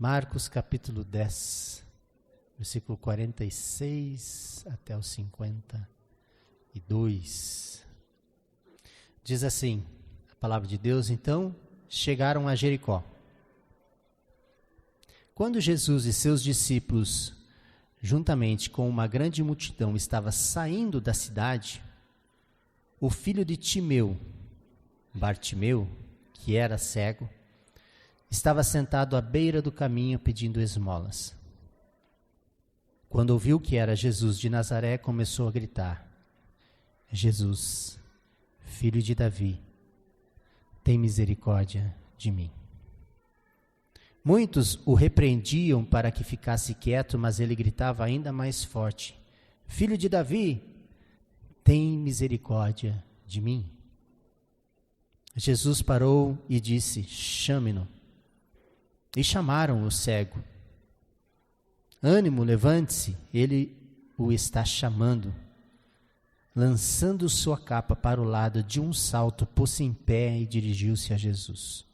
Marcos capítulo 10, versículo 46 até o 52. Diz assim, a palavra de Deus: então chegaram a Jericó. Quando Jesus e seus discípulos, juntamente com uma grande multidão, estavam saindo da cidade, o filho de Timeu, Bartimeu, que era cego, estava sentado à beira do caminho pedindo esmolas. Quando ouviu que era Jesus de Nazaré, começou a gritar: Jesus, filho de Davi, tem misericórdia de mim. Muitos o repreendiam para que ficasse quieto, mas ele gritava ainda mais forte: Filho de Davi, tem misericórdia de mim. Jesus parou e disse: chame-no. E chamaram o cego. Ânimo, levante-se, ele o está chamando. Lançando sua capa para o lado, de um salto, pôs-se em pé e dirigiu-se a Jesus.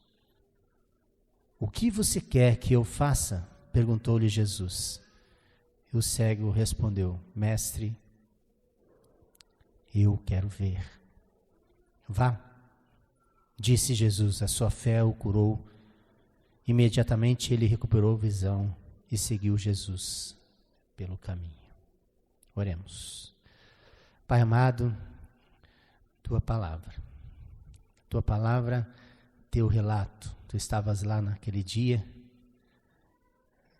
O que você quer que eu faça? Perguntou-lhe Jesus. E o cego respondeu: Mestre, eu quero ver. Vá, disse Jesus, a sua fé o curou. Imediatamente ele recuperou a visão e seguiu Jesus pelo caminho. Oremos. Pai amado, tua palavra, teu relato. Tu estavas lá naquele dia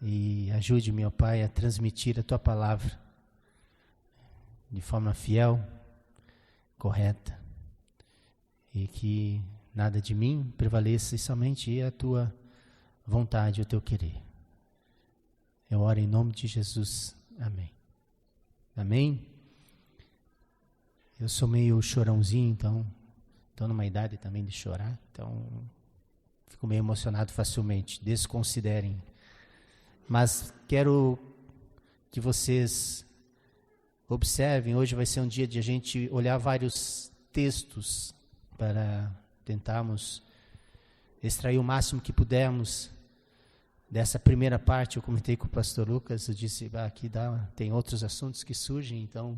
e ajude-me, ó Pai, a transmitir a tua palavra de forma fiel, correta, e que nada de mim prevaleça e somente a tua vontade, o teu querer. Eu oro em nome de Jesus. Amém. Amém. Eu sou meio chorãozinho, então estou numa idade também de chorar, então fico meio emocionado facilmente, desconsiderem. Mas quero que vocês observem, hoje vai ser um dia de a gente olhar vários textos para tentarmos extrair o máximo que pudermos dessa primeira parte. Eu comentei com o pastor Lucas, eu disse, aqui tem outros assuntos que surgem, então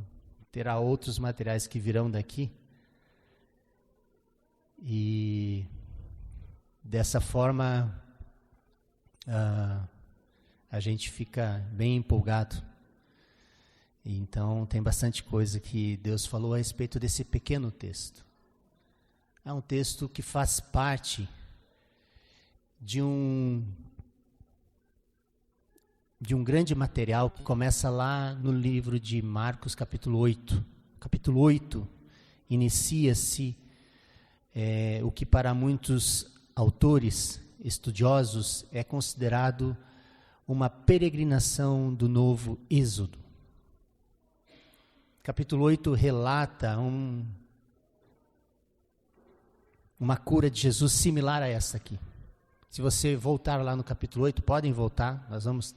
terá outros materiais que virão daqui. E dessa forma a gente fica bem empolgado. Então tem bastante coisa que Deus falou a respeito desse pequeno texto. É um texto que faz parte de um grande material que começa lá no livro de Marcos, capítulo 8. Capítulo 8 inicia-se o que para muitos autores estudiosos é considerado uma peregrinação do novo Êxodo. Capítulo 8 relata uma cura de Jesus similar a essa aqui. Se você voltar lá no capítulo 8, podem voltar, nós vamos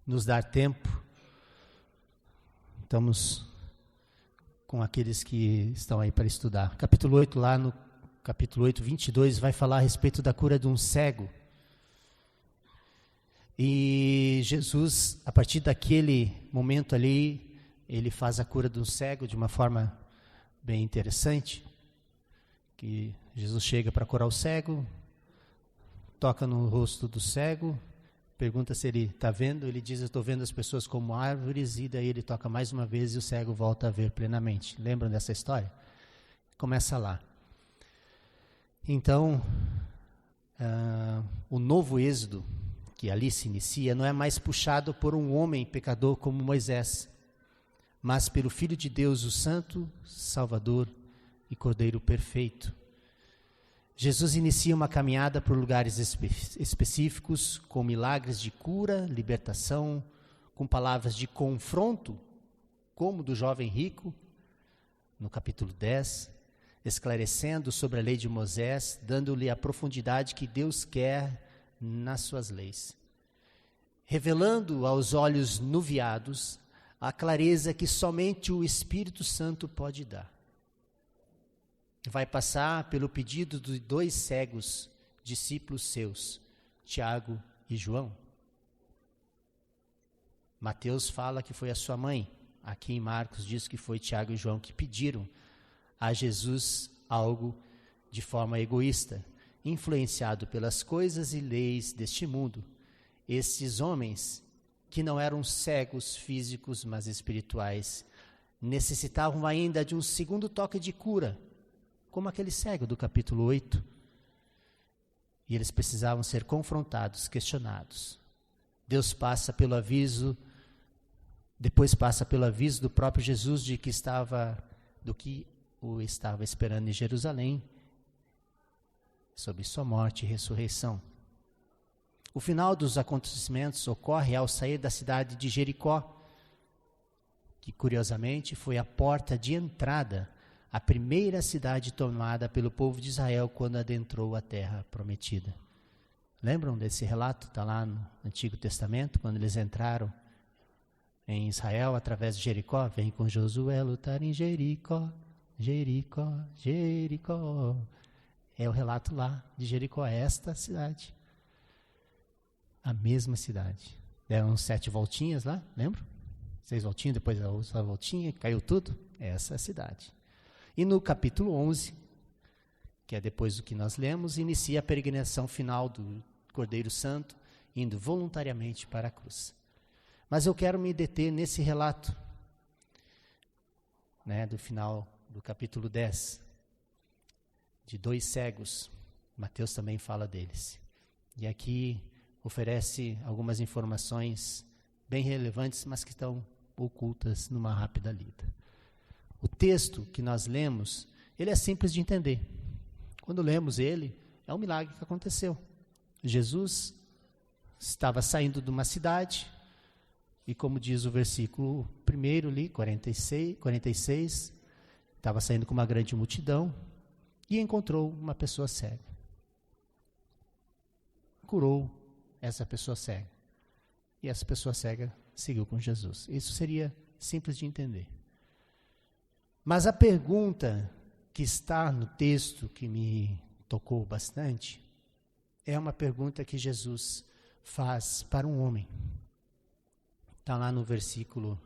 nos dar tempo. Estamos com aqueles que estão aí para estudar. Capítulo 8, lá no capítulo 8, 22, vai falar a respeito da cura de um cego. E Jesus, a partir daquele momento ali, ele faz a cura do cego de uma forma bem interessante, que Jesus chega para curar o cego, toca no rosto do cego, pergunta se ele está vendo, ele diz: eu estou vendo as pessoas como árvores, e daí ele toca mais uma vez e o cego volta a ver plenamente. Lembram dessa história? Começa lá. Então, o novo Êxodo, que ali se inicia, não é mais puxado por um homem pecador como Moisés, mas pelo Filho de Deus, o Santo, Salvador e Cordeiro perfeito. Jesus inicia uma caminhada por lugares específicos, com milagres de cura, libertação, com palavras de confronto, como do jovem rico, no capítulo 10, esclarecendo sobre a lei de Moisés, dando-lhe a profundidade que Deus quer nas suas leis, revelando aos olhos nuviados a clareza que somente o Espírito Santo pode dar. Vai passar pelo pedido de 2 cegos, discípulos seus, Tiago e João. Mateus fala que foi a sua mãe. Aqui em Marcos diz que foi Tiago e João que pediram a Jesus algo de forma egoísta, influenciado pelas coisas e leis deste mundo. Esses homens, que não eram cegos físicos, mas espirituais, necessitavam ainda de um segundo toque de cura, como aquele cego do capítulo 8. E eles precisavam ser confrontados, questionados. Deus passa pelo aviso, depois passa pelo aviso do próprio Jesus do que o estava esperando em Jerusalém, sobre sua morte e ressurreição. O final dos acontecimentos ocorre ao sair da cidade de Jericó, que curiosamente foi a porta de entrada, a primeira cidade tomada pelo povo de Israel quando adentrou a terra prometida. Lembram desse relato? Está lá no Antigo Testamento, quando eles entraram em Israel através de Jericó. Vem com Josué lutar em Jericó, Jericó, Jericó. É o relato lá de Jericó, esta cidade. A mesma cidade. Deram 7 voltinhas lá, lembra? 6 voltinhas, depois a outra voltinha, caiu tudo. Essa é a cidade. E no capítulo 11, que é depois do que nós lemos, inicia a peregrinação final do Cordeiro Santo, indo voluntariamente para a cruz. Mas eu quero me deter nesse relato, do final do capítulo 10, de 2 cegos. Mateus também fala deles. E aqui oferece algumas informações bem relevantes, mas que estão ocultas numa rápida lida. O texto que nós lemos, ele é simples de entender. Quando lemos ele, é um milagre que aconteceu. Jesus estava saindo de uma cidade, e como diz o versículo 1 ali, 46, estava saindo com uma grande multidão, e encontrou uma pessoa cega. Curou essa pessoa cega. E essa pessoa cega seguiu com Jesus. Isso seria simples de entender. Mas a pergunta que está no texto, que me tocou bastante, é uma pergunta que Jesus faz para um homem. Está lá no versículo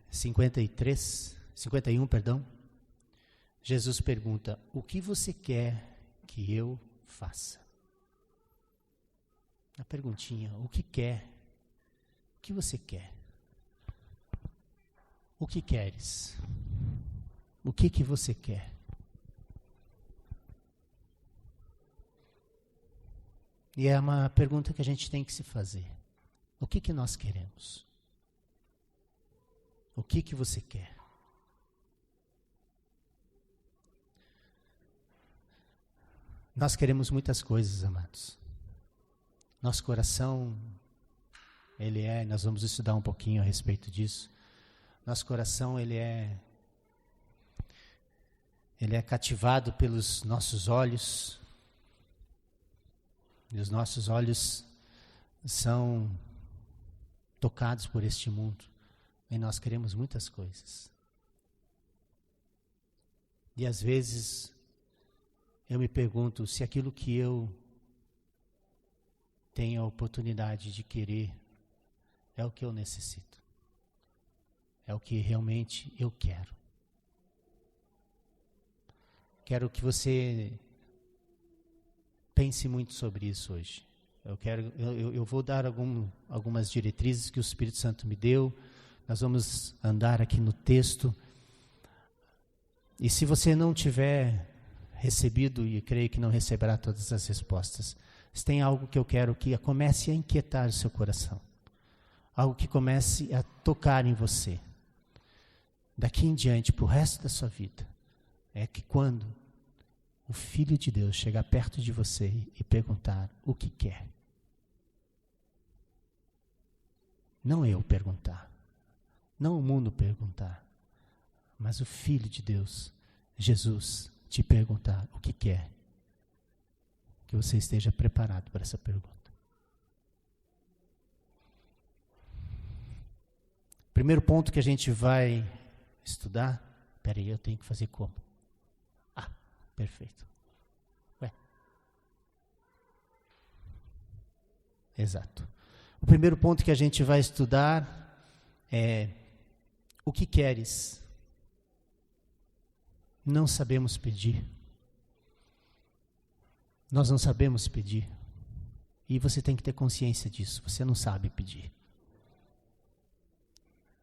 51, perdão. Jesus pergunta: o que você quer que eu faça? A perguntinha: o que quer? O que você quer? O que queres? O que você quer? E é uma pergunta que a gente tem que se fazer. O que nós queremos? O que você quer? Nós queremos muitas coisas, amados. Nosso coração, nós vamos estudar um pouquinho a respeito disso. Nosso coração, ele é cativado pelos nossos olhos. E os nossos olhos são tocados por este mundo. E nós queremos muitas coisas. E às vezes eu me pergunto se aquilo que eu tenho a oportunidade de querer é o que eu necessito. É o que realmente eu quero. Quero que você pense muito sobre isso hoje. Eu vou dar algumas diretrizes que o Espírito Santo me deu. Nós vamos andar aqui no texto. E se você não tiver recebido, e creio que não receberá todas as respostas, se tem algo que eu quero que comece a inquietar o seu coração, algo que comece a tocar em você, daqui em diante, para o resto da sua vida, é que quando o Filho de Deus chegar perto de você e perguntar o que quer, não eu perguntar, não o mundo perguntar, mas o Filho de Deus, Jesus, te perguntar o que quer, que você esteja preparado para essa pergunta. Primeiro ponto que a gente vai estudar. Peraí, eu tenho que fazer como? Perfeito. Exato. O primeiro ponto que a gente vai estudar é: o que queres? Não sabemos pedir. Nós não sabemos pedir. E você tem que ter consciência disso. Você não sabe pedir.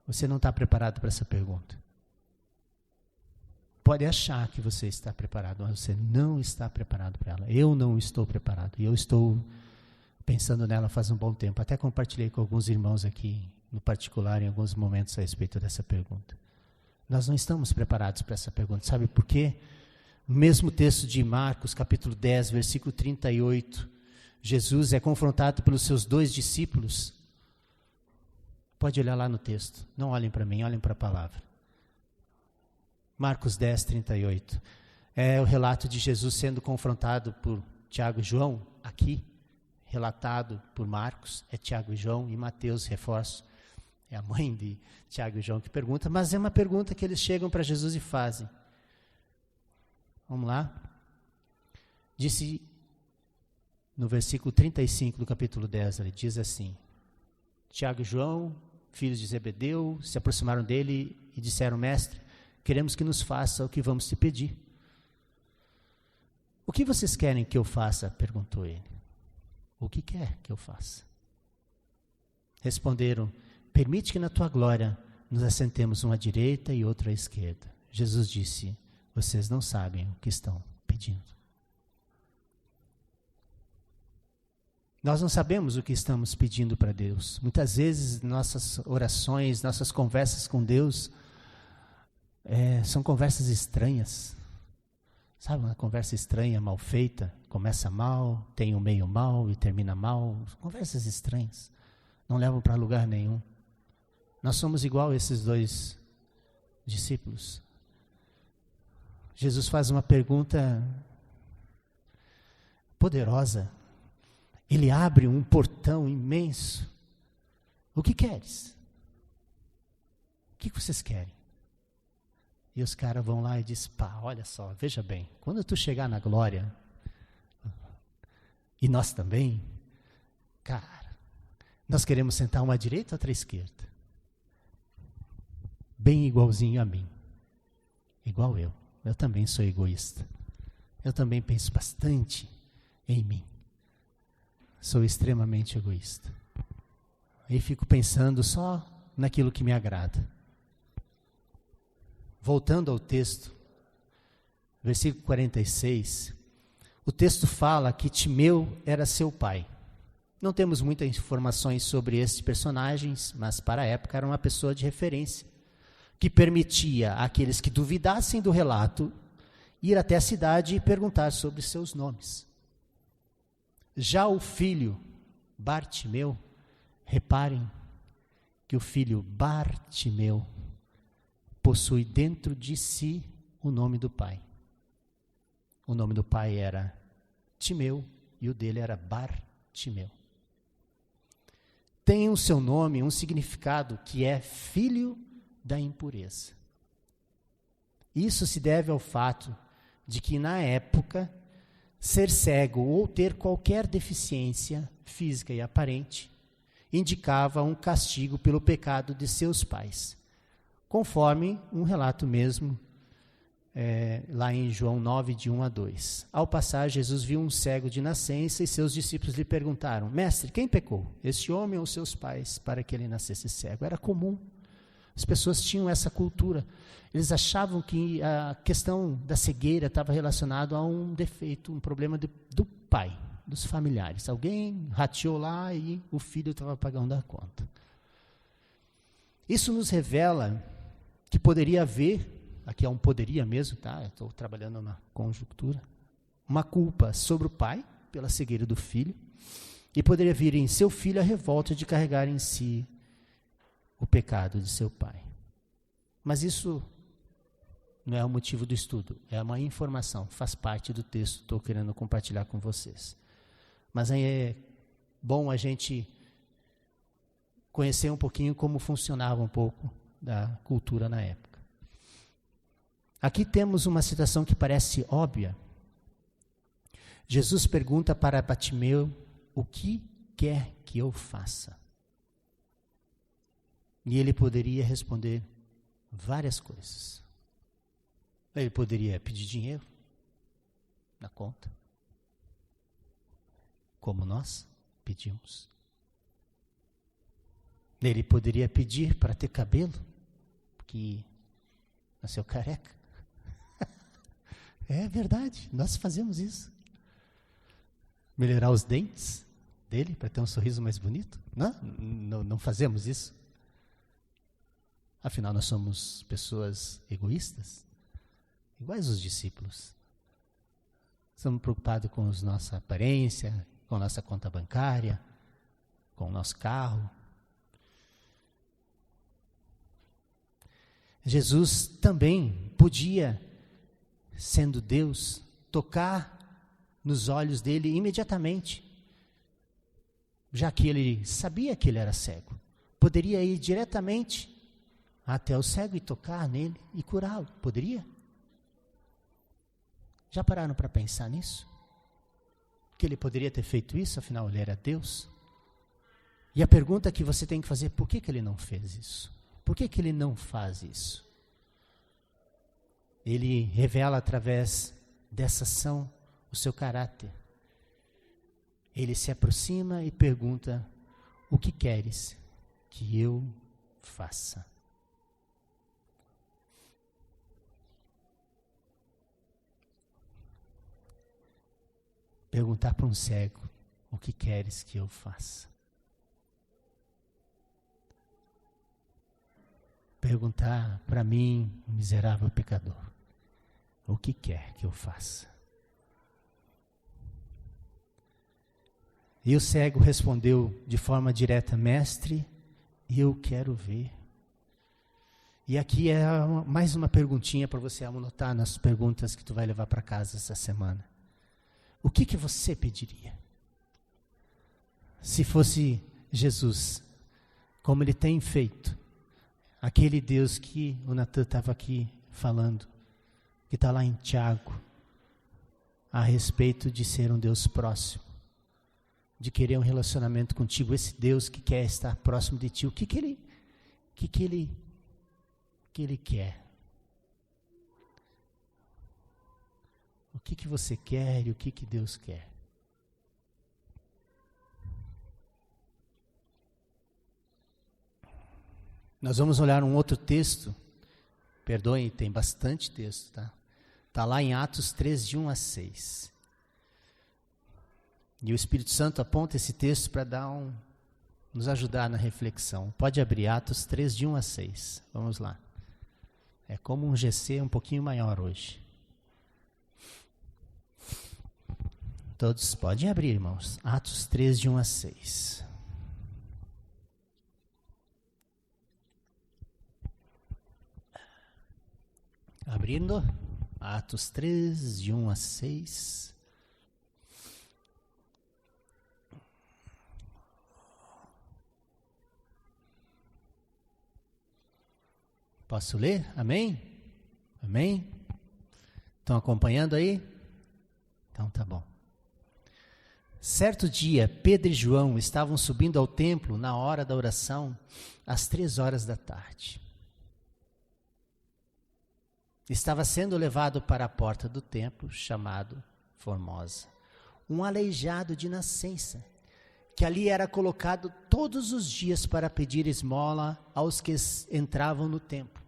Você não está preparado para essa pergunta. Pode achar que você está preparado, mas você não está preparado para ela. Eu não estou preparado. E eu estou pensando nela faz um bom tempo. Até compartilhei com alguns irmãos aqui, no particular, em alguns momentos a respeito dessa pergunta. Nós não estamos preparados para essa pergunta. Sabe por quê? No mesmo texto de Marcos, capítulo 10, versículo 38, Jesus é confrontado pelos seus 2 discípulos. Pode olhar lá no texto. Não olhem para mim, olhem para a palavra. Marcos 10, 38. É o relato de Jesus sendo confrontado por Tiago e João, aqui, relatado por Marcos, é Tiago e João, e Mateus, reforço, é a mãe de Tiago e João que pergunta, mas é uma pergunta que eles chegam para Jesus e fazem. Vamos lá? Disse, no versículo 35 do capítulo 10, ele diz assim: Tiago e João, filhos de Zebedeu, se aproximaram dele e disseram: Mestre, queremos que nos faça o que vamos te pedir. O que vocês querem que eu faça? Perguntou ele. O que quer que eu faça? Responderam: permite que na tua glória nos assentemos uma à direita e outra à esquerda. Jesus disse: vocês não sabem o que estão pedindo. Nós não sabemos o que estamos pedindo para Deus. Muitas vezes nossas orações, nossas conversas com Deus são conversas estranhas. Sabe, uma conversa estranha, mal feita, começa mal, tem um meio mal e termina mal. Conversas estranhas, não levam para lugar nenhum. Nós somos igual a esses 2 discípulos. Jesus faz uma pergunta poderosa. Ele abre um portão imenso. O que queres? O que vocês querem? E os caras vão lá e dizem: pá, olha só, veja bem, quando tu chegar na glória, e nós também, cara, nós queremos sentar uma à direita ou outra à esquerda. Bem igualzinho a mim. Igual eu. Eu também sou egoísta. Eu também penso bastante em mim. Sou extremamente egoísta. E fico pensando só naquilo que me agrada. Voltando ao texto, versículo 46, o texto fala que Timeu era seu pai. Não temos muitas informações sobre esses personagens, mas para a época era uma pessoa de referência, que permitia àqueles que duvidassem do relato ir até a cidade e perguntar sobre seus nomes. Já o filho Bartimeu, reparem que o filho Bartimeu possui dentro de si o nome do pai. O nome do pai era Timeu e o dele era Bartimeu. Tem o seu nome um significado que é filho da impureza. Isso se deve ao fato de que na época ser cego ou ter qualquer deficiência física e aparente indicava um castigo pelo pecado de seus pais. Conforme um relato mesmo, lá em João 9, de 1 a 2. Ao passar, Jesus viu um cego de nascença e seus discípulos lhe perguntaram: Mestre, quem pecou, este homem ou seus pais, para que ele nascesse cego? Era comum. As pessoas tinham essa cultura. Eles achavam que a questão da cegueira estava relacionada a um defeito, um problema do pai, dos familiares. Alguém rateou lá e o filho estava pagando a conta. Isso nos revela que poderia haver, aqui é um poderia mesmo, tá? Estou trabalhando na conjuntura, uma culpa sobre o pai, pela cegueira do filho, e poderia vir em seu filho a revolta de carregar em si o pecado de seu pai. Mas isso não é o motivo do estudo, é uma informação, faz parte do texto que estou querendo compartilhar com vocês. Mas aí é bom a gente conhecer um pouquinho como funcionava um pouco da cultura na época. Aqui temos uma situação que parece óbvia. Jesus pergunta para Bartimeu: o que quer que eu faça? E ele poderia responder várias coisas. Ele poderia pedir dinheiro na conta, como nós pedimos. Ele poderia pedir para ter cabelo, que nasceu careca. É verdade, nós fazemos isso. Melhorar os dentes dele para ter um sorriso mais bonito? Não fazemos isso. Afinal, nós somos pessoas egoístas, iguais os discípulos. Estamos preocupados com a nossa aparência, com a nossa conta bancária, com o nosso carro. Jesus também podia, sendo Deus, tocar nos olhos dele imediatamente, já que ele sabia que ele era cego. Poderia ir diretamente até o cego e tocar nele e curá-lo. Poderia? Já pararam para pensar nisso? Que ele poderia ter feito isso, afinal ele era Deus. E a pergunta que você tem que fazer, por que ele não fez isso? Por que ele não faz isso? Ele revela através dessa ação o seu caráter. Ele se aproxima e pergunta: o que queres que eu faça? Perguntar para um cego: o que queres que eu faça? Perguntar para mim, um miserável pecador: o que quer que eu faça? E o cego respondeu de forma direta: mestre, eu quero ver. E aqui é mais uma perguntinha para você anotar nas perguntas que tu vai levar para casa essa semana. O que você pediria? Se fosse Jesus, como ele tem feito, aquele Deus que o Natan estava aqui falando, que está lá em Tiago, a respeito de ser um Deus próximo, de querer um relacionamento contigo, esse Deus que quer estar próximo de ti, o que ele quer? O que você quer e o que Deus quer? Nós vamos olhar um outro texto, perdoem, tem bastante texto, tá? Está lá em Atos 3, de 1 a 6. E o Espírito Santo aponta esse texto para nos ajudar na reflexão. Pode abrir Atos 3, de 1 a 6. Vamos lá. É como um GC um pouquinho maior hoje. Todos podem abrir, irmãos. Atos 3, de 1 a 6. Abrindo. Atos 3, de 1 a 6. Posso ler? Amém? Amém? Estão acompanhando aí? Então tá bom. Certo dia, Pedro e João estavam subindo ao templo na hora da oração, às 3 horas da tarde. Estava sendo levado para a porta do templo, chamado Formosa, um aleijado de nascença, que ali era colocado todos os dias para pedir esmola aos que entravam no templo.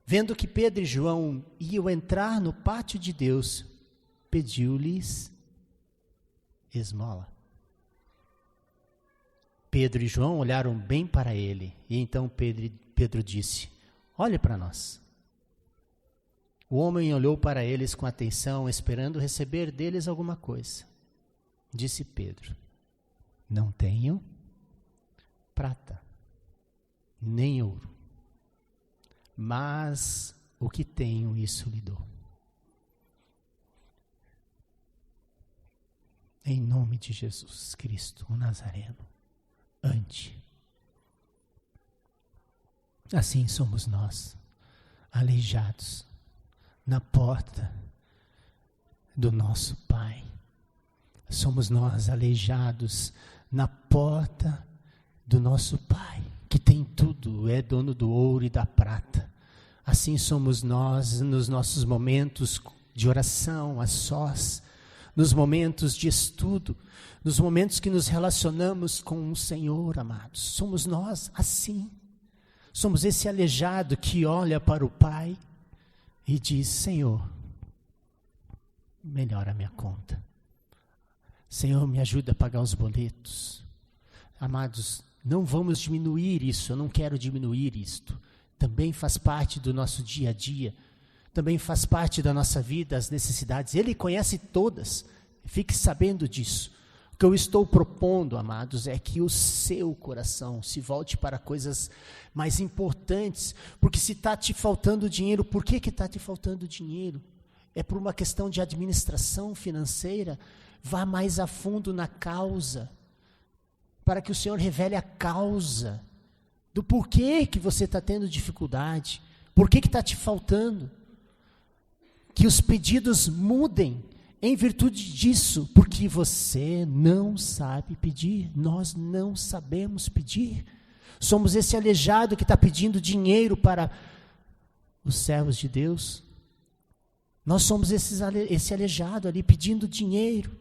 Vendo que Pedro e João iam entrar no pátio de Deus, pediu-lhes esmola. Pedro e João olharam bem para ele, e então Pedro disse: olhe para nós. O homem olhou para eles com atenção, esperando receber deles alguma coisa. Disse Pedro: não tenho prata, nem ouro, mas o que tenho, isso lhe dou. Em nome de Jesus Cristo, o Nazareno, ande. Assim somos nós, aleijados, na porta do nosso Pai. Somos nós aleijados na porta do nosso Pai, que tem tudo, é dono do ouro e da prata. Assim somos nós nos nossos momentos de oração, a sós, nos momentos de estudo, nos momentos que nos relacionamos com o Senhor, amados. Somos nós assim. Somos esse aleijado que olha para o Pai e diz: Senhor, melhora a minha conta. Senhor, me ajuda a pagar os boletos. Amados, não vamos diminuir isso, eu não quero diminuir isto. Também faz parte do nosso dia a dia, também faz parte da nossa vida, as necessidades. Ele conhece todas, fique sabendo disso. O que eu estou propondo, amados, é que o seu coração se volte para coisas mais importantes, porque se está te faltando dinheiro, por que está te faltando dinheiro? É por uma questão de administração financeira? Vá mais a fundo na causa, para que o Senhor revele a causa do porquê que você está tendo dificuldade, por que está te faltando. Que os pedidos mudem em virtude disso, porque você não sabe pedir, nós não sabemos pedir. Somos esse aleijado que está pedindo dinheiro para os servos de Deus. Nós somos esse aleijado ali pedindo dinheiro.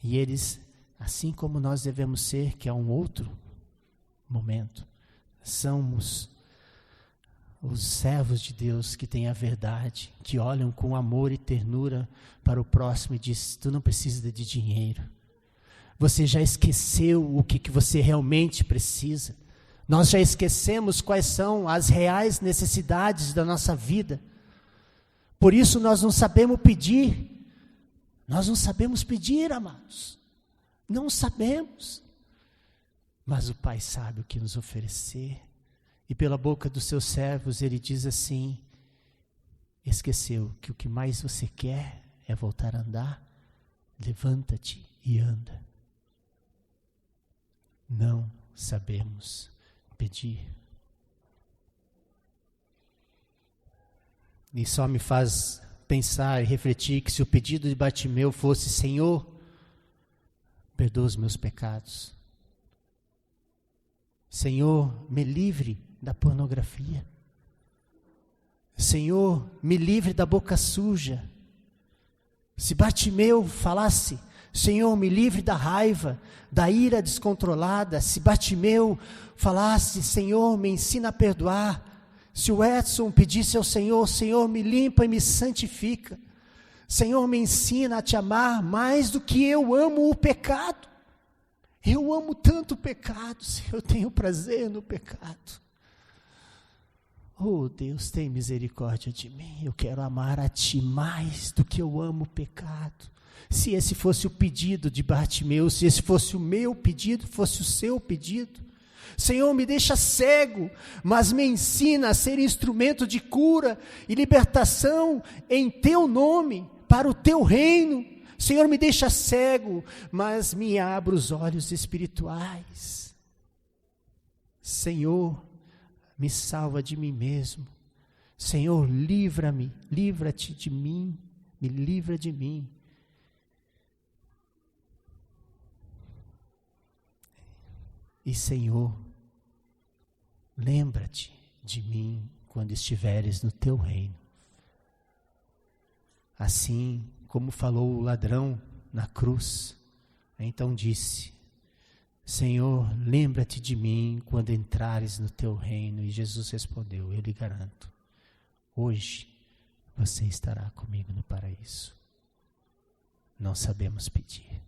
E eles, assim como nós devemos ser, que é um outro momento, somos os servos de Deus que têm a verdade, que olham com amor e ternura para o próximo e dizem: tu não precisa de dinheiro. Você já esqueceu o que você realmente precisa. Nós já esquecemos quais são as reais necessidades da nossa vida. Por isso nós não sabemos pedir. Nós não sabemos pedir, amados. Não sabemos. Mas o Pai sabe o que nos oferecer. E pela boca dos seus servos ele diz assim: esqueceu que o que mais você quer é voltar a andar? Levanta-te e anda. Não sabemos pedir. E só me faz pensar e refletir que se o pedido de Bartimeu fosse: Senhor, perdoa os meus pecados. Senhor, me livre da pornografia. Senhor, me livre da boca suja. Se Bartimeu falasse: Senhor, me livre da raiva, da ira descontrolada. Se Bartimeu falasse: Senhor, me ensina a perdoar. Se o Edson pedisse ao Senhor: Senhor, me limpa e me santifica. Senhor, me ensina a te amar mais do que eu amo o pecado. Eu amo tanto o pecado, Senhor, eu tenho prazer no pecado. Oh Deus, tem misericórdia de mim. Eu quero amar a Ti mais do que eu amo o pecado. Se esse fosse o pedido de Bartimeu, se esse fosse o meu pedido, fosse o seu pedido. Senhor, me deixa cego, mas me ensina a ser instrumento de cura e libertação em Teu nome, para o Teu reino. Senhor, me deixa cego, mas me abra os olhos espirituais. Senhor, me salva de mim mesmo. Senhor, livra-me, livra-te de mim, me livra de mim. E Senhor, lembra-te de mim quando estiveres no Teu reino. Assim como falou o ladrão na cruz, então disse: Senhor, lembra-te de mim quando entrares no Teu reino. E Jesus respondeu: eu lhe garanto, hoje você estará comigo no paraíso. Não sabemos pedir.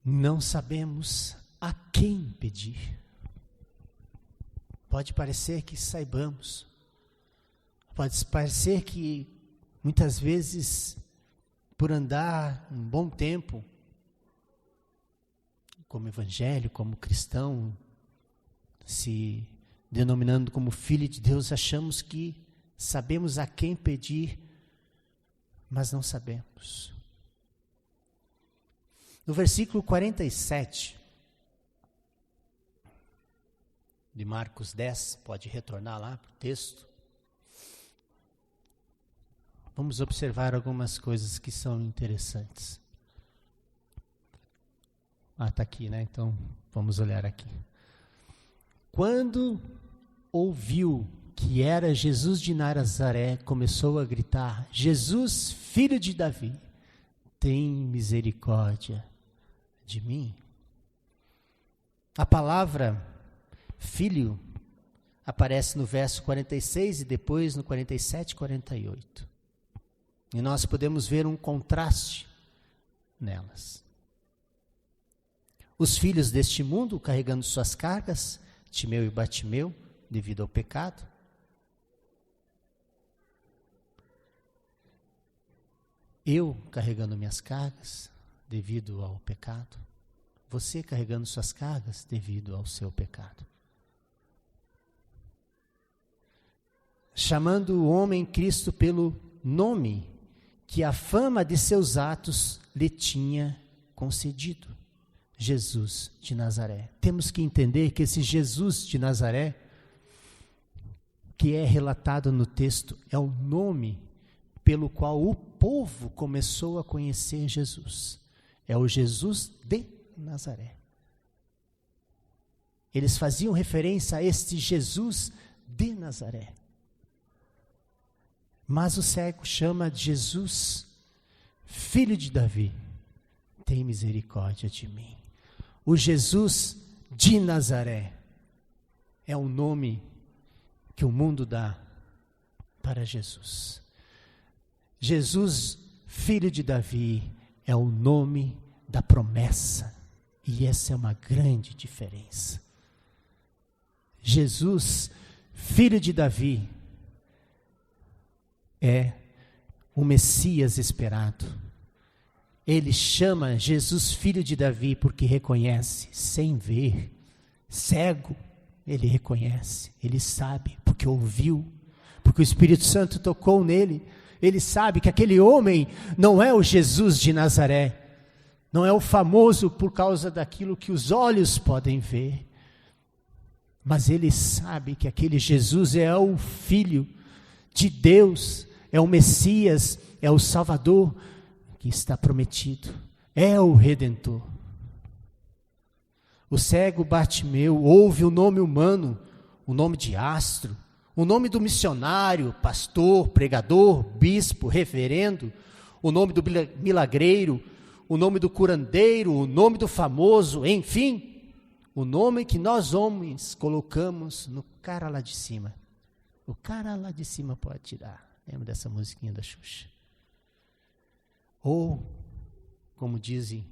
Não sabemos a quem pedir. Pode parecer que saibamos. Pode parecer que muitas vezes, por andar um bom tempo como evangélico, como cristão, se denominando como filho de Deus, achamos que sabemos a quem pedir, mas não sabemos. No versículo 47 de Marcos 10, pode retornar lá para o texto. vamos observar algumas coisas que são interessantes. Está aqui, né? Então, vamos olhar aqui. Quando ouviu que era Jesus de Nazaré, começou a gritar: Jesus, filho de Davi, tem misericórdia de mim. A palavra filho aparece no verso 46 e depois no 47 e 48. E nós podemos ver um contraste nelas. Os filhos deste mundo carregando suas cargas, Timeu e Batimeu, devido ao pecado. Eu carregando minhas cargas, devido ao pecado. Você carregando suas cargas, devido ao seu pecado. Chamando o homem Cristo pelo nome que a fama de seus atos lhe tinha concedido. Jesus de Nazaré. Temos que entender que esse Jesus de Nazaré, que é relatado no texto, é o nome pelo qual o povo começou a conhecer Jesus. É o Jesus de Nazaré. Eles faziam referência a este Jesus de Nazaré. Mas o cego chama de Jesus, filho de Davi, tem misericórdia de mim. O Jesus de Nazaré é o nome que o mundo dá para Jesus. Jesus, filho de Davi, é o nome da promessa. E essa é uma grande diferença. Jesus, filho de Davi, é o Messias esperado. Ele chama Jesus filho de Davi porque reconhece, sem ver, cego, ele reconhece, ele sabe, porque ouviu, porque o Espírito Santo tocou nele, ele sabe que aquele homem não é o Jesus de Nazaré, não é o famoso por causa daquilo que os olhos podem ver, mas ele sabe que aquele Jesus é o Filho de Deus, é o Messias, é o Salvador, que está prometido, é o Redentor. O cego Bartimeu ouve o nome humano, o nome de astro, o nome do missionário, pastor, pregador, bispo, reverendo, o nome do milagreiro, o nome do curandeiro, o nome do famoso, enfim, o nome que nós homens colocamos no cara lá de cima. O cara lá de cima pode tirar. Lembra dessa musiquinha da Xuxa? Ou, como dizem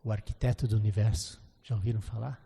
o arquiteto do universo, já ouviram falar?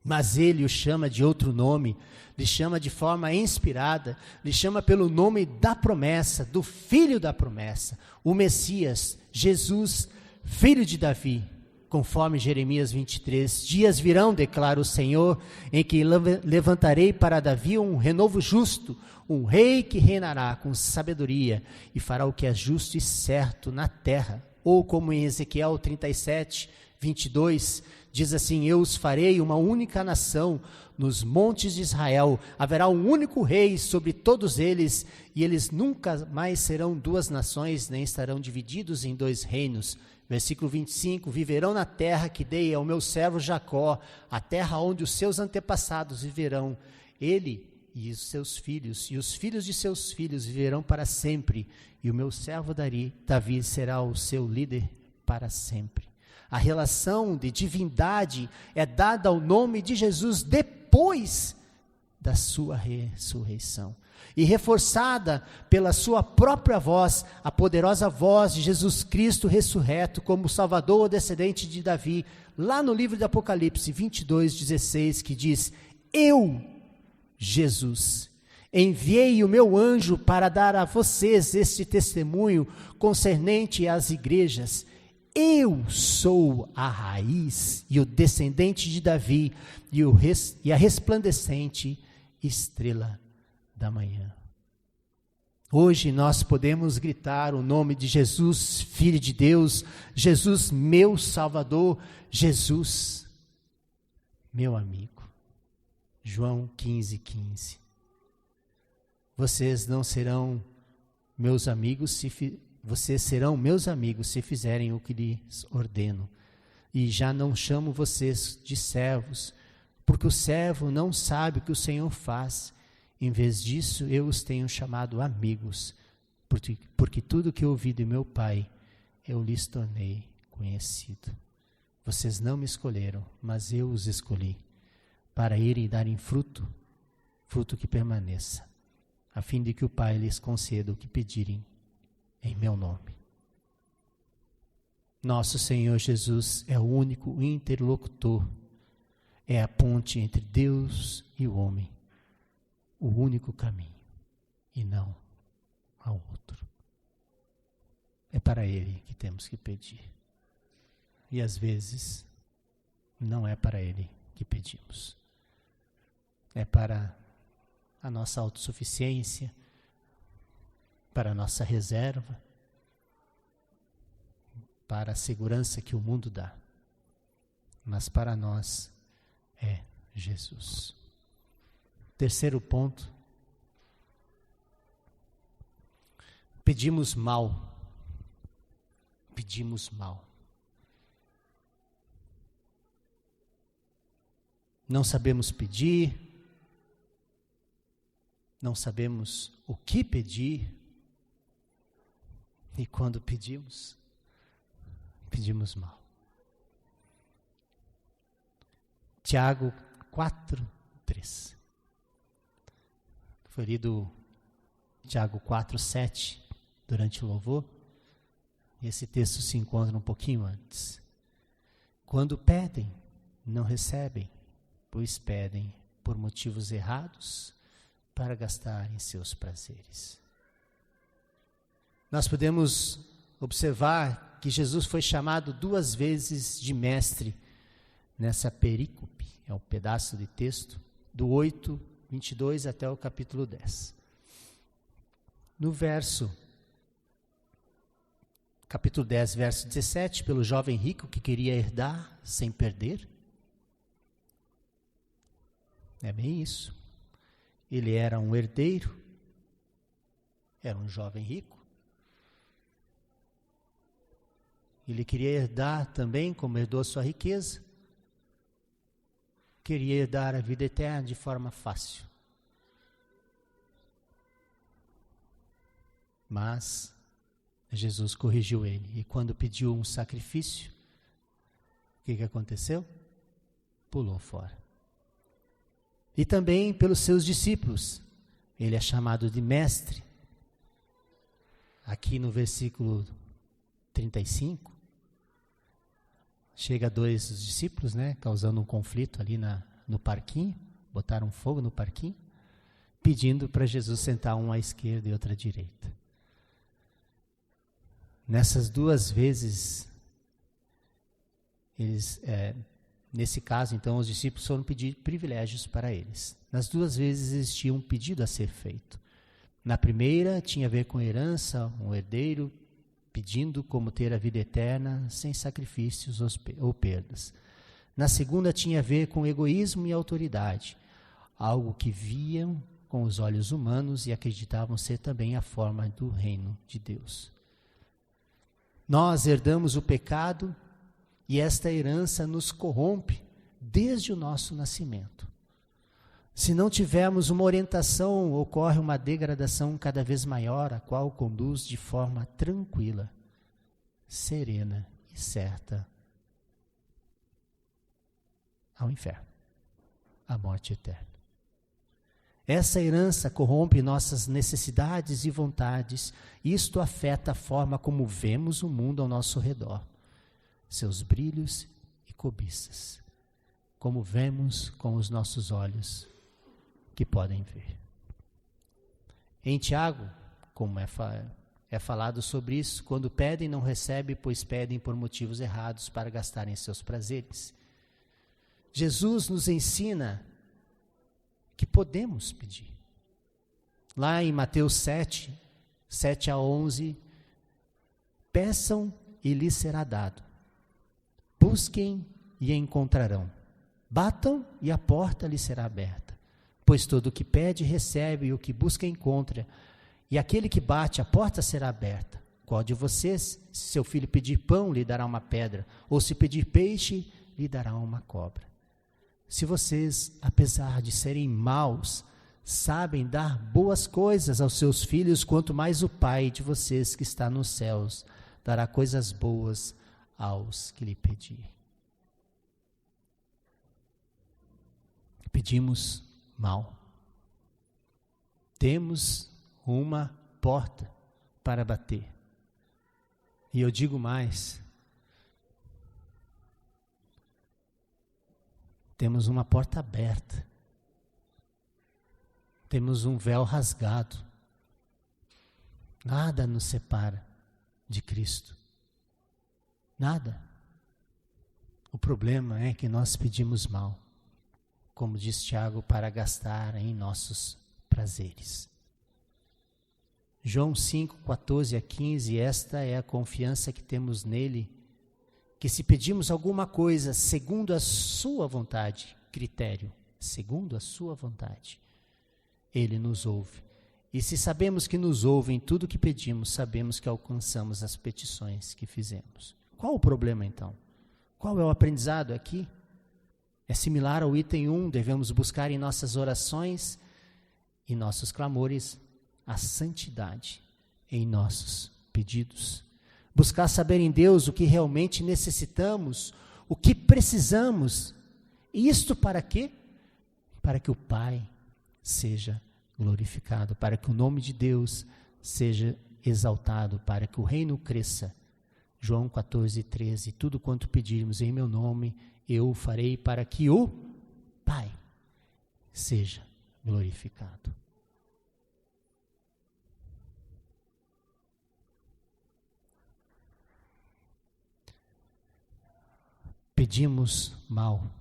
Mas ele o chama de outro nome, lhe chama de forma inspirada, lhe chama pelo nome da promessa, do filho da promessa, o Messias, Jesus, filho de Davi. Conforme Jeremias 23, dias virão, declara o Senhor, em que levantarei para Davi um renovo justo, um rei que reinará com sabedoria e fará o que é justo e certo na terra. Ou como em Ezequiel 37, 22, diz assim: eu os farei uma única nação nos montes de Israel, haverá um único rei sobre todos eles, e eles nunca mais serão duas nações, nem estarão divididos em dois reinos. Versículo 25, viverão na terra que dei ao meu servo Jacó, a terra onde os seus antepassados viverão, ele e os seus filhos, e os filhos de seus filhos viverão para sempre, e o meu servo Davi será o seu líder para sempre. A relação de divindade é dada ao nome de Jesus depois da sua ressurreição. E reforçada pela sua própria voz, a poderosa voz de Jesus Cristo ressurreto como Salvador descendente de Davi, lá no livro de Apocalipse 22, 16, que diz: eu, Jesus, enviei o meu anjo para dar a vocês este testemunho concernente às igrejas. Eu sou a raiz e o descendente de Davi e a resplandecente estrela da manhã. Hoje nós podemos gritar o nome de Jesus, Filho de Deus, Jesus, meu Salvador, Jesus, meu amigo, João 15:15. Vocês serão meus amigos se fizerem o que lhes ordeno. E já não chamo vocês de servos, porque o servo não sabe o que o Senhor faz. Em vez disso, eu os tenho chamado amigos, porque tudo que eu ouvi de meu Pai, eu lhes tornei conhecido. Vocês não me escolheram, mas eu os escolhi, para irem e darem fruto que permaneça, a fim de que o Pai lhes conceda o que pedirem em meu nome. Nosso Senhor Jesus é o único interlocutor, é a ponte entre Deus e o homem, o único caminho, e não ao outro. É para Ele que temos que pedir. E às vezes, não é para Ele que pedimos. É para a nossa autossuficiência, para a nossa reserva, para a segurança que o mundo dá. Mas para nós é Jesus. Terceiro ponto. Pedimos mal. Pedimos mal. Não sabemos pedir, não sabemos o que pedir, e quando pedimos mal. Tiago 4:3. Foi lido Tiago 4:7 durante o louvor. E esse texto se encontra um pouquinho antes. Quando pedem, não recebem, pois pedem por motivos errados para gastarem seus prazeres. Nós podemos observar que Jesus foi chamado 2 vezes de mestre nessa perícope, é um pedaço de texto, do 8:22 até o capítulo 10. No capítulo 10, verso 17, pelo jovem rico que queria herdar sem perder. É bem isso. Ele era um herdeiro, era um jovem rico. Ele queria herdar também, como herdou a sua riqueza. Queria herdar a vida eterna de forma fácil. Mas Jesus corrigiu ele. E quando pediu um sacrifício, o que aconteceu? Pulou fora. E também pelos seus discípulos. Ele é chamado de mestre. Aqui no versículo 35, chega 2 dos discípulos, causando um conflito ali no parquinho, botaram fogo no parquinho, pedindo para Jesus sentar um à esquerda e outro à direita. Nessas 2 vezes, nesse caso, então, os discípulos foram pedir privilégios para eles. Nas 2 vezes existia um pedido a ser feito. Na primeira, tinha a ver com herança, um herdeiro pedindo como ter a vida eterna sem sacrifícios ou perdas. Na segunda, tinha a ver com egoísmo e autoridade, algo que viam com os olhos humanos e acreditavam ser também a forma do reino de Deus. Nós herdamos o pecado e esta herança nos corrompe desde o nosso nascimento. Se não tivermos uma orientação, ocorre uma degradação cada vez maior, a qual conduz de forma tranquila, serena e certa ao inferno, à morte eterna. Essa herança corrompe nossas necessidades e vontades. Isto afeta a forma como vemos o mundo ao nosso redor, seus brilhos e cobiças, como vemos com os nossos olhos que podem ver. Em Tiago, como é falado sobre isso, quando pedem não recebem, pois pedem por motivos errados para gastarem seus prazeres. Jesus nos ensina que podemos pedir. Lá em Mateus 7:7-11, peçam e lhes será dado. Busquem e encontrarão. Batam e a porta lhes será aberta. Pois todo o que pede, recebe, e o que busca, encontra. E aquele que bate, a porta será aberta. Qual de vocês, se seu filho pedir pão, lhe dará uma pedra? Ou se pedir peixe, lhe dará uma cobra? Se vocês, apesar de serem maus, sabem dar boas coisas aos seus filhos, quanto mais o Pai de vocês que está nos céus dará coisas boas aos que lhe pedirem. Pedimos mal. Temos uma porta para bater. E eu digo mais, temos uma porta aberta. Temos um véu rasgado. Nada nos separa de Cristo. Nada. O problema é que nós pedimos mal, como diz Tiago, para gastar em nossos prazeres. João 5, 14 a 15, esta é a confiança que temos nele, que se pedimos alguma coisa segundo a sua vontade, critério, segundo a sua vontade, ele nos ouve. E se sabemos que nos ouve em tudo que pedimos, sabemos que alcançamos as petições que fizemos. Qual o problema então? Qual é o aprendizado aqui? É similar ao item 1, devemos buscar em nossas orações e nossos clamores a santidade em nossos pedidos. Buscar saber em Deus o que realmente necessitamos, o que precisamos. E isto para quê? Para que o Pai seja glorificado, para que o nome de Deus seja exaltado, para que o reino cresça. João 14, 13, tudo quanto pedirmos em meu nome, eu o farei para que o Pai seja glorificado. Pedimos mal.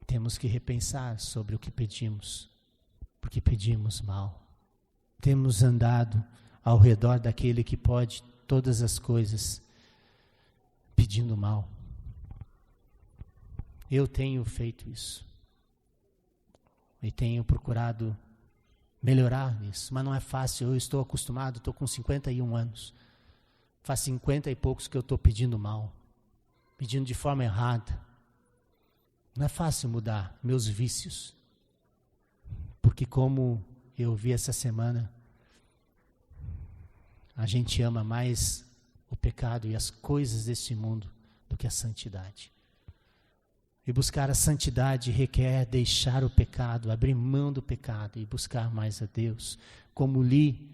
Temos que repensar sobre o que pedimos, porque pedimos mal. Temos andado ao redor daquele que pode todas as coisas, pedindo mal. Eu tenho feito isso. E tenho procurado melhorar isso, mas não é fácil. Eu estou acostumado, estou com 51 anos. Faz 50 e poucos que eu estou pedindo mal, pedindo de forma errada. Não é fácil mudar meus vícios, porque como eu vi essa semana, a gente ama mais o pecado e as coisas deste mundo do que a santidade. E buscar a santidade requer deixar o pecado, abrir mão do pecado e buscar mais a Deus. Como li,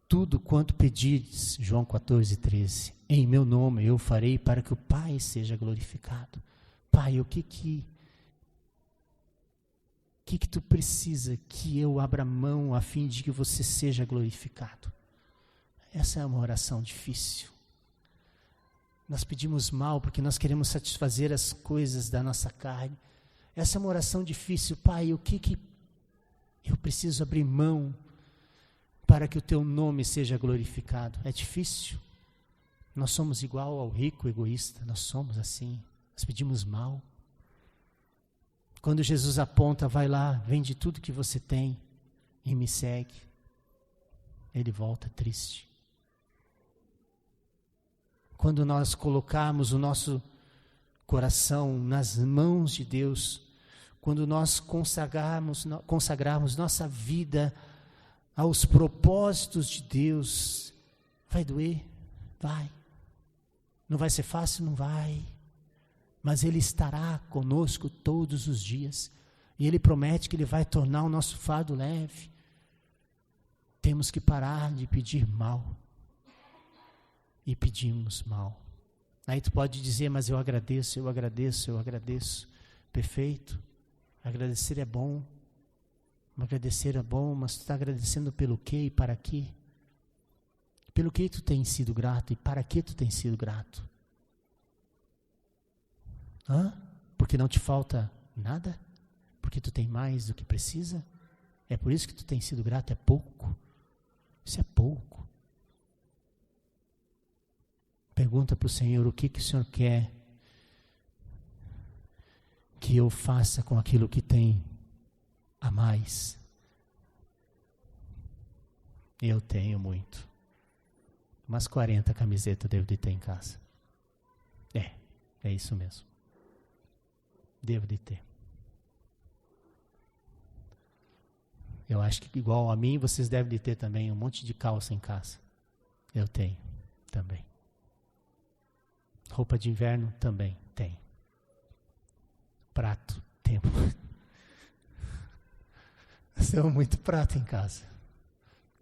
tudo quanto pedires, João 14, 13, em meu nome eu farei para que o Pai seja glorificado. Pai, o que tu precisa que eu abra mão a fim de que você seja glorificado? Essa é uma oração difícil. Nós pedimos mal porque nós queremos satisfazer as coisas da nossa carne. Essa é uma oração difícil. Pai, o que eu preciso abrir mão para que o teu nome seja glorificado? É difícil. Nós somos igual ao rico egoísta. Nós somos assim. Nós pedimos mal. Quando Jesus aponta, vai lá, vende tudo que você tem e me segue, ele volta triste. Quando nós colocarmos o nosso coração nas mãos de Deus, quando nós consagrarmos nossa vida aos propósitos de Deus, vai doer? Vai. Não vai ser fácil? Não vai. Mas Ele estará conosco todos os dias. E Ele promete que Ele vai tornar o nosso fardo leve. Temos que parar de pedir mal. E pedimos mal. Aí tu pode dizer, mas eu agradeço. Perfeito. Agradecer é bom. Agradecer é bom, mas tu está agradecendo pelo quê e para quê? Pelo que tu tens sido grato e para que tu tens sido grato? Porque não te falta nada? Porque tu tem mais do que precisa? É por isso que tu tens sido grato? É pouco? Isso é pouco. Pergunta para o Senhor o que o Senhor quer que eu faça com aquilo que tem a mais. Eu tenho muito. Umas 40 camisetas eu devo de ter em casa. É isso mesmo. Devo de ter. Eu acho que igual a mim, vocês devem de ter também um monte de calça em casa. Eu tenho também. Roupa de inverno também tem. Prato, tem. Nós temos muito prato em casa.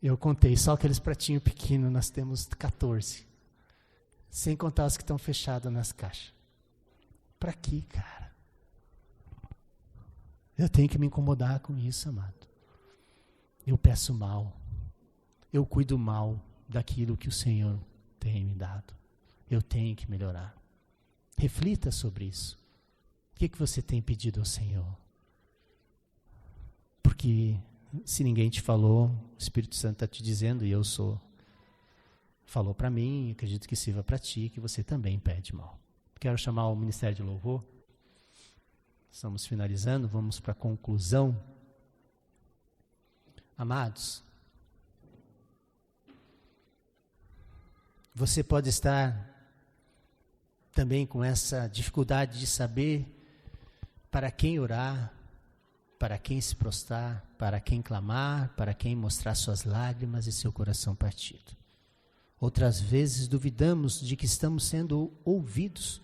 Eu contei, só aqueles pratinhos pequenos, nós temos 14. Sem contar os que estão fechados nas caixas. Para quê, cara? Eu tenho que me incomodar com isso, amado. Eu peço mal. Eu cuido mal daquilo que o Senhor tem me dado. Eu tenho que melhorar. Reflita sobre isso. O que você tem pedido ao Senhor? Porque se ninguém te falou, o Espírito Santo está te dizendo, e eu sou. Falou para mim, acredito que sirva para ti, que você também pede mal. Quero chamar o Ministério de Louvor. Estamos finalizando, vamos para a conclusão. Amados, você pode estar também com essa dificuldade de saber para quem orar, para quem se prostrar, para quem clamar, para quem mostrar suas lágrimas e seu coração partido. Outras vezes duvidamos de que estamos sendo ouvidos,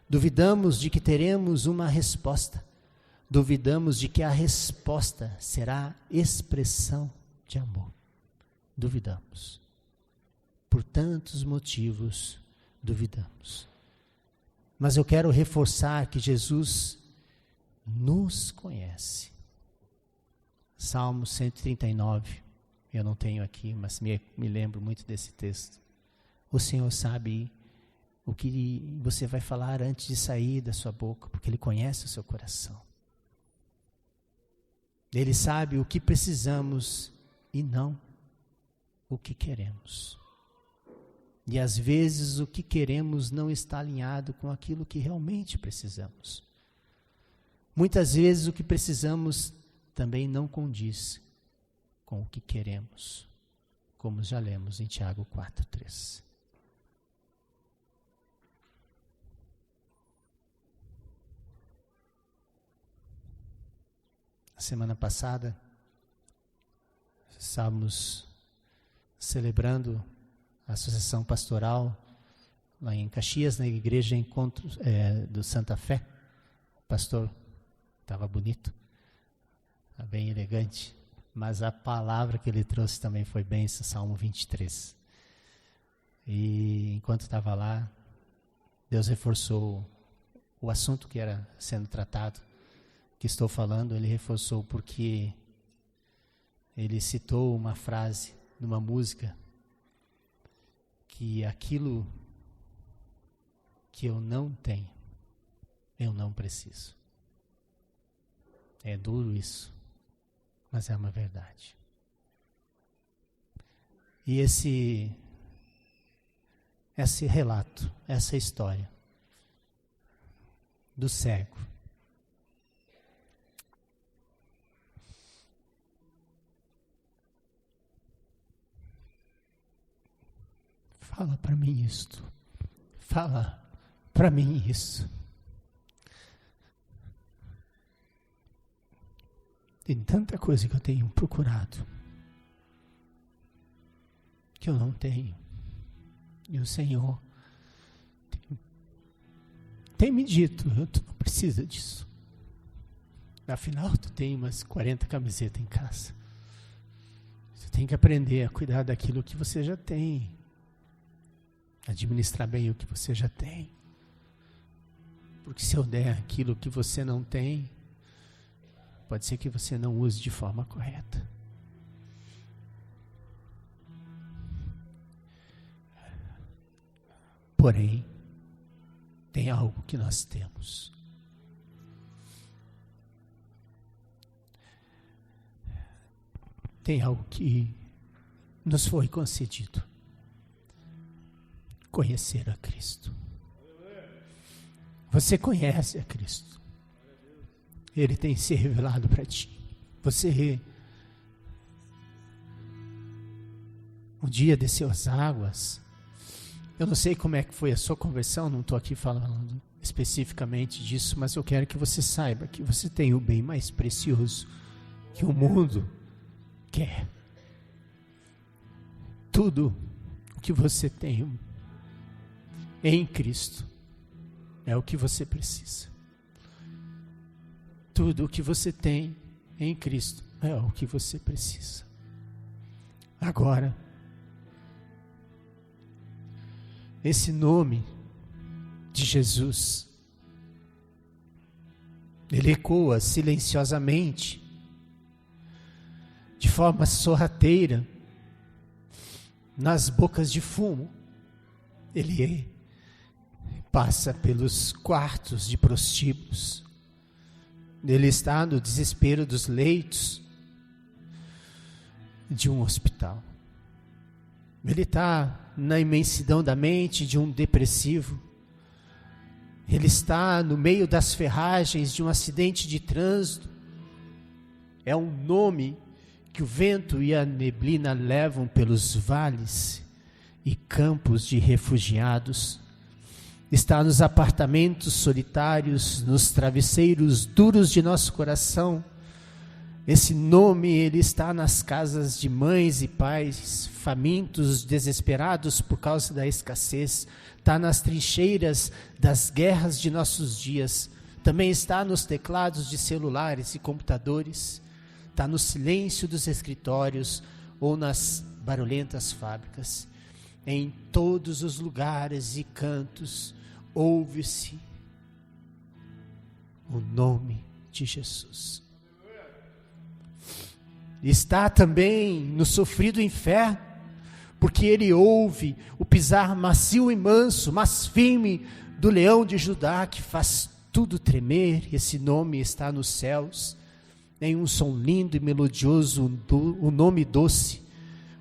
duvidamos de que teremos uma resposta, duvidamos de que a resposta será expressão de amor. Duvidamos. Por tantos motivos, duvidamos. Mas eu quero reforçar que Jesus nos conhece. Salmo 139, eu não tenho aqui, mas me lembro muito desse texto. O Senhor sabe o que você vai falar antes de sair da sua boca, porque Ele conhece o seu coração. Ele sabe o que precisamos e não o que queremos. E às vezes o que queremos não está alinhado com aquilo que realmente precisamos. Muitas vezes o que precisamos também não condiz com o que queremos, como já lemos em Tiago 4:3. Semana passada, estávamos celebrando a associação pastoral lá em Caxias, na igreja Encontro do Santa Fé. O pastor estava bonito, bem elegante, mas a palavra que ele trouxe também foi bênção, Salmo 23. E enquanto estava lá, Deus reforçou o assunto que era sendo tratado, que estou falando, ele reforçou porque ele citou uma frase numa música, que aquilo que eu não tenho, eu não preciso. É duro isso, mas é uma verdade. E esse relato, essa história do cego, fala para mim isto. Fala para mim isso. Tem tanta coisa que eu tenho procurado que eu não tenho. E o Senhor tem me dito, tu não precisa disso. Afinal, tu tem umas 40 camisetas em casa. Você tem que aprender a cuidar daquilo que você já tem. Administrar bem o que você já tem. Porque se eu der aquilo que você não tem, pode ser que você não use de forma correta. Porém, tem algo que nós temos. Tem algo que nos foi concedido. Conhecer a Cristo. Você conhece a Cristo. Ele tem se revelado para ti. Você um dia desceu as águas. Eu não sei como é que foi a sua conversão, não estou aqui falando especificamente disso, mas eu quero que você saiba que você tem o bem mais precioso que o mundo quer. Tudo o que você tem em Cristo é o que você precisa. Tudo o que você tem em Cristo é o que você precisa. Agora, esse nome de Jesus, ele ecoa silenciosamente, de forma sorrateira, nas bocas de fumo. Ele passa pelos quartos de prostíbulos. Ele está no desespero dos leitos de um hospital. Ele está na imensidão da mente de um depressivo. Ele está no meio das ferragens de um acidente de trânsito. É um nome que o vento e a neblina levam pelos vales e campos de refugiados. Está nos apartamentos solitários, nos travesseiros duros de nosso coração. Esse nome, ele está nas casas de mães e pais, famintos, desesperados por causa da escassez. Está nas trincheiras das guerras de nossos dias. Também está nos teclados de celulares e computadores. Está no silêncio dos escritórios ou nas barulhentas fábricas. Em todos os lugares e cantos, ouve-se o nome de Jesus. Está também no sofrido inferno, porque ele ouve o pisar macio e manso, mas firme do leão de Judá, que faz tudo tremer. Esse nome está nos céus, em um som lindo e melodioso, o nome doce,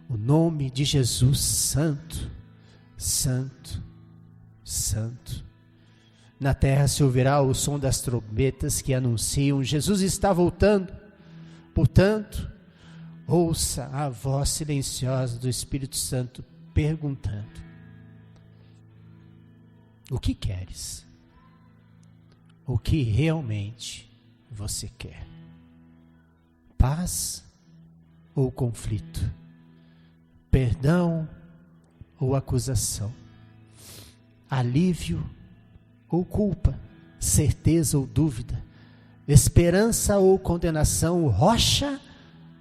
o nome de Jesus, Santo, Santo, Santo. Na terra se ouvirá o som das trombetas que anunciam: Jesus está voltando. Portanto, ouça a voz silenciosa do Espírito Santo perguntando: o que queres? O que realmente você quer? Paz ou conflito? Perdão ou acusação? Alívio ou culpa? Certeza ou dúvida? Esperança ou condenação? Rocha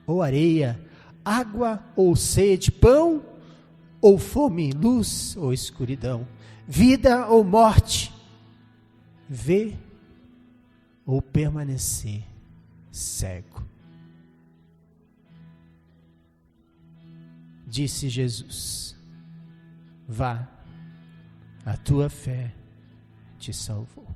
ou areia? Água ou sede? Pão ou fome? Luz ou escuridão? Vida ou morte? Ver ou permanecer cego? Disse Jesus: vá, a tua fé te salvou.